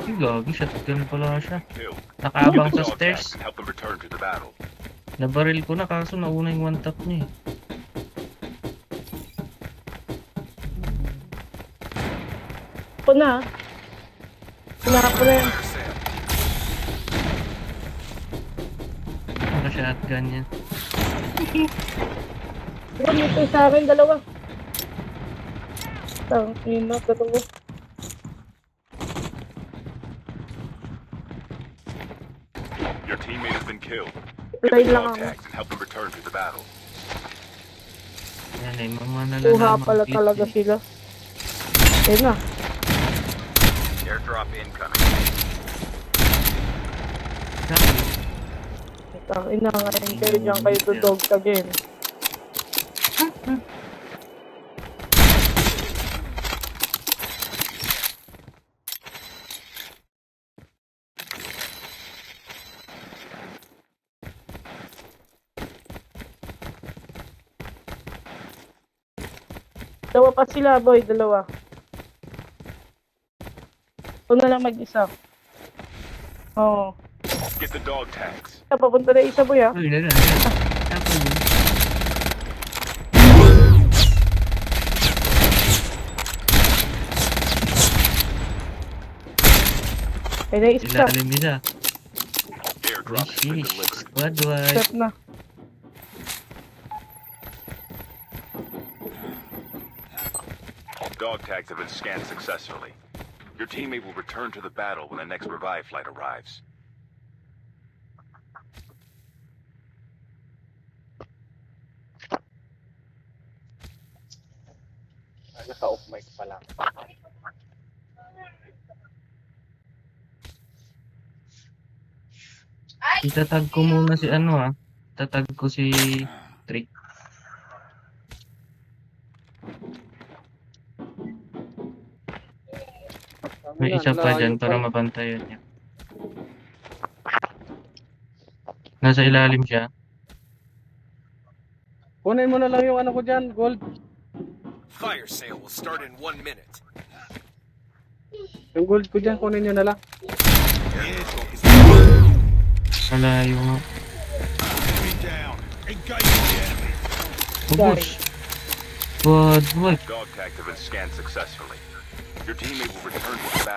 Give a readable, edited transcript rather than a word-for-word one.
Ay, gagi, shotgun pala siya. Killed. Nakaabang Get the sa dog stairs. tags and help them return to the battle. Nabaril ko na kaso nauna yung one tap niya eh. Ako na. Sinaka na yan. Fire sale. Naka-shotgun yan. Dito sa akin, dalawa. Tangina, dalawa. Your teammate has been killed. Get Play the lang dog ako. tags and help them return to the battle. Yan eh, mga Kuha nalalaman pala talaga sila. Ayun na. Airdrop incoming. Tangina nga yun kayo dyan kayo to dog again. Dalawa pa sila, boy. Dalawa. Ito na lang mag-isa. Oo. Get the dog tags. Papunta na isa, boy, ah. Uy, lala. Tapos yun. Ay, na isa. Ilalim isa. Airdrop has been Sheesh. delivered. Squad wide. Set na. Dog tags have been scanned successfully. Your teammate will return to the battle when the next revive flight arrives. Naka-off mic pa lang. Itatag ko muna si ano ah. Itatag ko si Trick. May isa pa dyan para mabantayan niya. Nasa ilalim siya. Kunin mo na lang yung ano ko dyan, gold. Fire sale will start in 1 minute. Yung gold ko dyan, kunin nyo na lang. Malayo nga. Enemy down. Engage the enemy. Ubus. Squad wide. Dog tags have been scanned successfully. Your teammate will return to the battle.